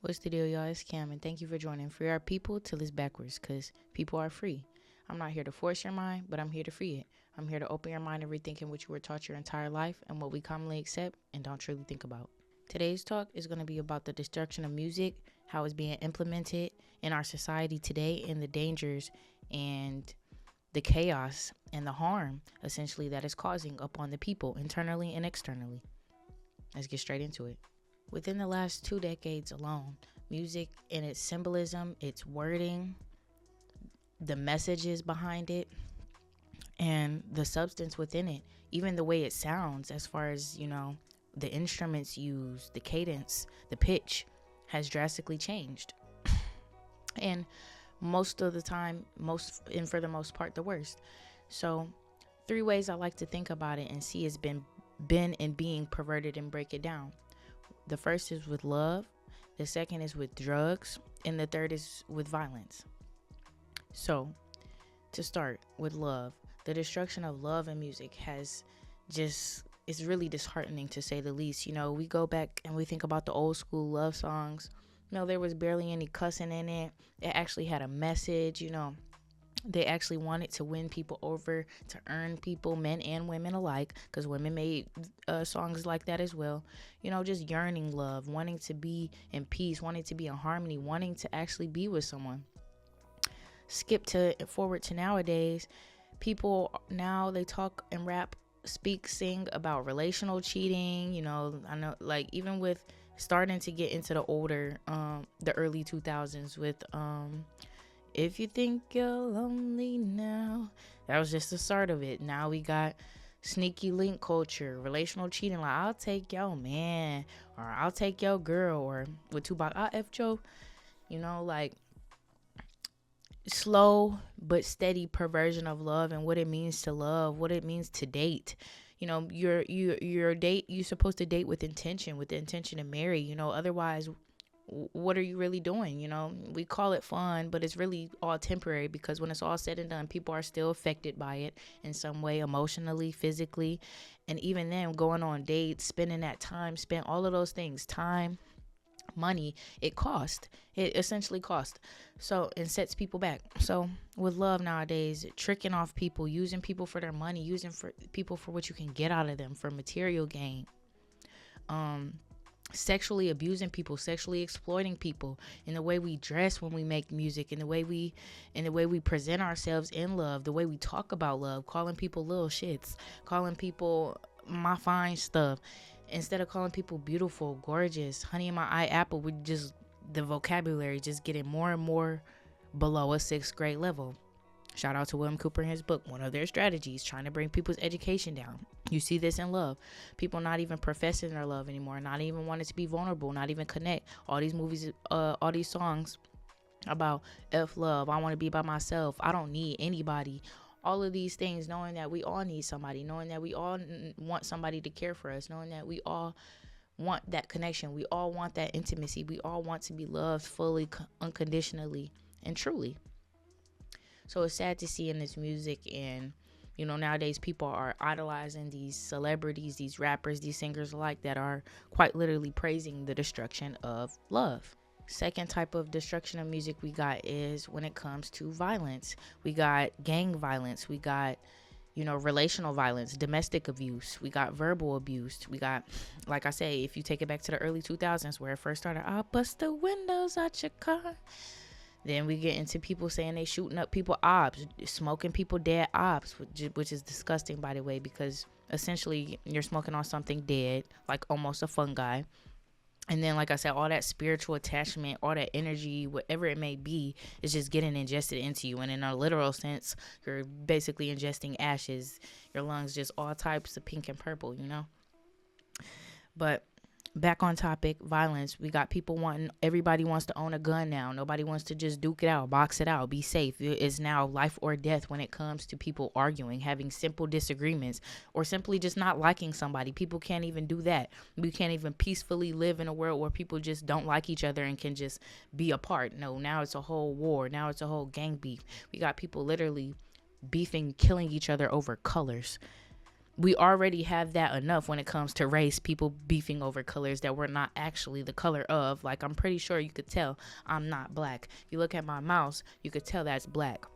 What's the deal, y'all? It's Cam, and thank you for joining Free Our People till it's backwards, because people are free. I'm not here to force your mind, but I'm here to free it. I'm here to open your mind and rethinking what you were taught your entire life and what we commonly accept and don't truly think about. Today's talk is going to be about the destruction of music, how it's being implemented in our society today, and the dangers and the chaos and the harm, essentially, that it's causing upon the people, internally and externally. Let's get straight into it. Within the last 2 decades alone, music and its symbolism, its wording, the messages behind it, and the substance within it, even the way it sounds, as far as, the instruments used, the cadence, the pitch, has drastically changed. And most of the time, for the most part, the worst. So, three ways I like to think about it and see it's been and being perverted and break it down. The first is with love, the second is with drugs, and the third is with violence. So, to start with love, the destruction of love in music it's really disheartening, to say the least. We go back and we think about the old school love songs. There was barely any cussing in it. It actually had a message. They actually wanted to win people over, to earn people, men and women alike, because women made songs like that as well. Just yearning love, wanting to be in peace, wanting to be in harmony, wanting to actually be with someone. Forward to nowadays, people now, they talk and rap, sing about relational cheating. I know, like, even with starting to get into the early 2000s with if you think you're lonely now. That was just the start of it. Now we got sneaky link culture, relational cheating, like, I'll take your man, or I'll take your girl, or with Tupac, I'll F Joe. Like, slow but steady perversion of love and what it means to love, what it means to date. You're supposed to date with the intention to marry. Otherwise, what are you really doing? We call it fun, but it's really all temporary, because when it's all said and done, people are still affected by it in some way, emotionally, physically. And even then, going on dates, spending that time, spent all of those things, time, money, it essentially cost. So it sets people back. So with love nowadays, tricking off people, using people for their money, people for what you can get out of them, for material gain, sexually abusing people, sexually exploiting people, in the way we dress when we make music, in the way we present ourselves in love, the way we talk about love, calling people little shits, calling people my fine stuff, instead of calling people beautiful, gorgeous, honey in my eye apple. The vocabulary just getting more and more below a 6th grade level. Shout out to William Cooper in his book, one of their strategies, trying to bring people's education down. You see this in love. People not even professing their love anymore, not even wanting to be vulnerable, not even connect. All these movies, all these songs about F love, I want to be by myself, I don't need anybody. All of these things, knowing that we all need somebody, knowing that we all want somebody to care for us, knowing that we all want that connection, we all want that intimacy, we all want to be loved fully, unconditionally, and truly. So it's sad to see in this music, and nowadays people are idolizing these celebrities, these rappers, these singers alike, that are quite literally praising the destruction of love. Second type of destruction of music we got is when it comes to violence. We got gang violence, we got relational violence, domestic abuse, we got verbal abuse, we got, like I say, if you take it back to the early 2000s where it first started, I'll bust the windows out your car. Then we get into people saying they shooting up people ops, smoking people dead ops, which is disgusting, by the way, because essentially you're smoking on something dead, like almost a fungi. And then, like I said, all that spiritual attachment, all that energy, whatever it may be, is just getting ingested into you. And in a literal sense, you're basically ingesting ashes, your lungs, just all types of pink and purple, But back on topic, violence. We got everybody wants to own a gun now. Nobody wants to just duke it out, box it out, be safe. It's now life or death when it comes to people arguing, having simple disagreements, or simply just not liking somebody. People can't even do that. We can't even peacefully live in a world where people just don't like each other and can just be apart. No, now it's a whole war. Now it's a whole gang beef. We got people literally beefing, killing each other over colors. we already have that enough when it comes to race, people beefing over colors that we're not actually the color of. Like, I'm pretty sure you could tell I'm not black. You look at my mouse, you could tell that's black.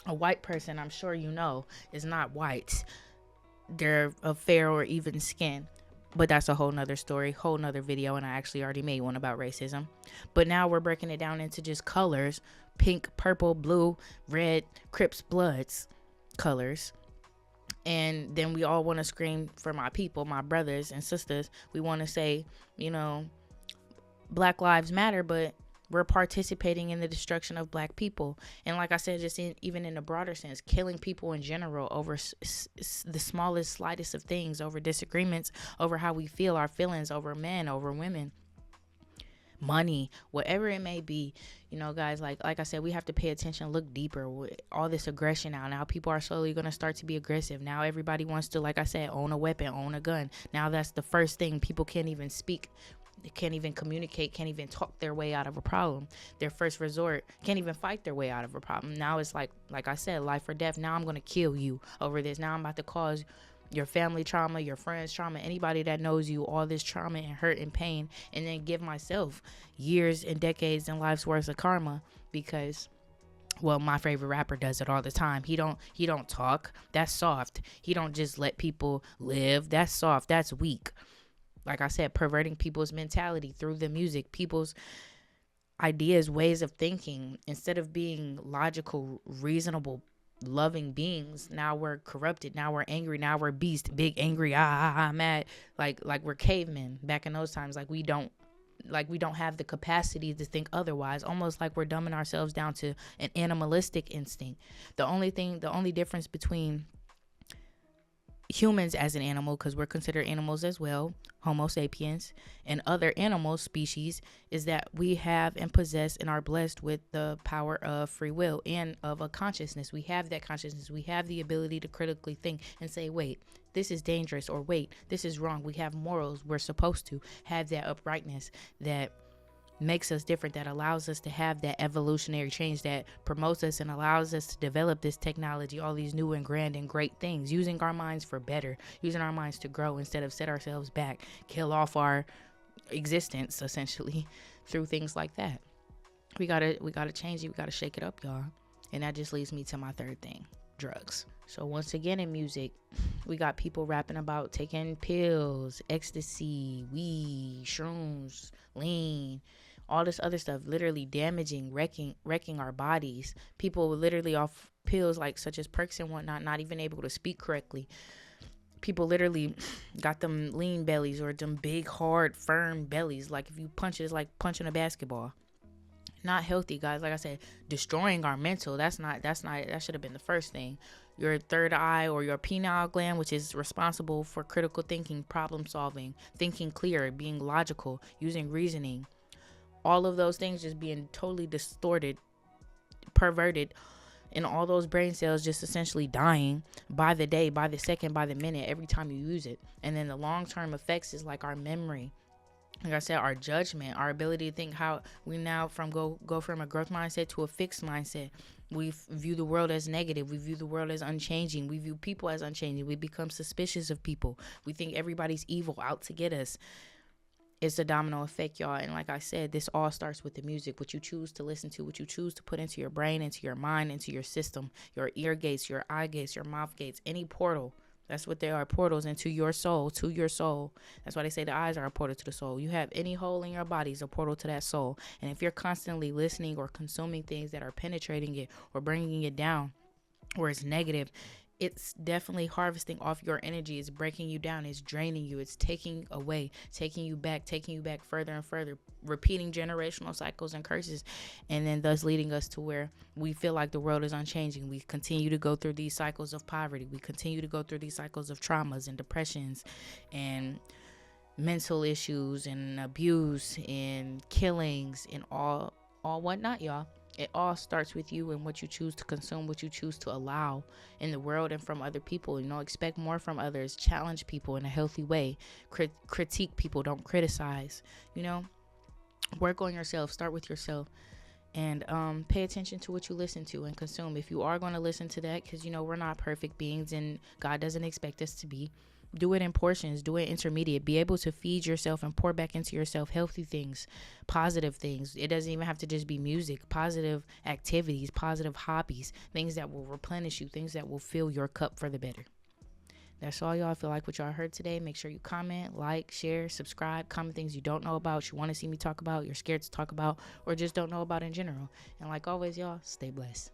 A white person, I'm sure you know, is not white. They're of fair or even skin. But that's a whole nother story, whole nother video, and I actually already made one about racism. But now we're breaking it down into just colors: pink, purple, blue, red, Crips, Bloods colors. And then we all want to scream for my people, my brothers and sisters. We want to say, Black Lives Matter, but we're participating in the destruction of black people. And like I said, just even in a broader sense, killing people in general over the smallest, slightest of things, over disagreements, over how we feel, our feelings, over men, over women, money, whatever it may be. Guys, like I said, we have to pay attention, look deeper with all this aggression. Now people are slowly going to start to be aggressive. Now everybody wants to, like I said, own a weapon, own a gun. Now that's the first thing. People can't even speak, can't even communicate, can't even talk their way out of a problem. Their first resort, can't even fight their way out of a problem. Now it's like I said, life or death. Now I'm going to kill you over this. Now I'm about to cause your family trauma, your friends trauma, anybody that knows you, all this trauma and hurt and pain, and then give myself years and decades and life's worth of karma. Because, well, my favorite rapper does it all the time. He don't talk. That's soft. He don't just let people live. That's soft. That's weak. Like I said, perverting people's mentality through the music, people's ideas, ways of thinking. Instead of being logical, reasonable, loving beings, now we're corrupted. Now we're angry. Now we're beast, big, angry, mad. Like we're cavemen back in those times. Like we don't have the capacity to think otherwise. Almost like we're dumbing ourselves down to an animalistic instinct. The only difference between humans as an animal, because we're considered animals as well, Homo sapiens, and other animal species, is that we have and possess and are blessed with the power of free will and of a consciousness. We have that consciousness. We have the ability to critically think and say, wait, this is dangerous, or wait, this is wrong. We have morals. We're supposed to have that uprightness that makes us different, that allows us to have that evolutionary change, that promotes us and allows us to develop this technology, all these new and grand and great things, using our minds for better, using our minds to grow instead of set ourselves back, kill off our existence essentially through things like that. We gotta change it. We gotta shake it up, y'all. And that just leads me to my third thing: drugs. So once again, in music, we got people rapping about taking pills, ecstasy, weed, shrooms, lean, all this other stuff, literally damaging, wrecking our bodies. People literally off pills like such as perks and whatnot, not even able to speak correctly. People literally got them lean bellies, or them big, hard, firm bellies. Like if you punch it, it's like punching a basketball. Not healthy, guys. Like I said, destroying our mental. That should have been the first thing. Your third eye, or your pineal gland, which is responsible for critical thinking, problem solving, thinking clear, being logical, using reasoning. All of those things just being totally distorted, perverted, and all those brain cells just essentially dying by the day, by the second, by the minute, every time you use it. And then the long-term effects is like our memory. Like I said, our judgment, our ability to think, how we now go from a growth mindset to a fixed mindset. We view the world as negative. We view the world as unchanging. We view people as unchanging. We become suspicious of people. We think everybody's evil, out to get us. It's a domino effect, y'all. And like I said, this all starts with the music, what you choose to listen to, what you choose to put into your brain, into your mind, into your system, your ear gates, your eye gates, your mouth gates, any portal. That's what they are, portals into your soul, to your soul. That's why they say the eyes are a portal to the soul. You have any hole in your body is a portal to that soul. And if you're constantly listening or consuming things that are penetrating it or bringing it down, or it's negative, it's definitely harvesting off your energy. It's breaking you down. It's draining you. It's taking away, taking you back further and further, repeating generational cycles and curses, and then thus leading us to where we feel like the world is unchanging. We continue to go through these cycles of poverty. We continue to go through these cycles of traumas and depressions and mental issues and abuse and killings and all whatnot, y'all. It all starts with you and what you choose to consume, what you choose to allow in the world and from other people. Expect more from others. Challenge people in a healthy way. Critique people. Don't criticize. Work on yourself. Start with yourself. And pay attention to what you listen to and consume. If you are going to listen to that, because we're not perfect beings and God doesn't expect us to be, do it in portions, do it intermediate. Be able to feed yourself and pour back into yourself healthy things, positive things. It doesn't even have to just be music. Positive activities, positive hobbies, things that will replenish you, things that will fill your cup for the better. That's all, y'all. If you like what y'all heard today, make sure you comment, like, share, subscribe, comment things you don't know about, you want to see me talk about, you're scared to talk about, or just don't know about in general. And like always, y'all, stay blessed.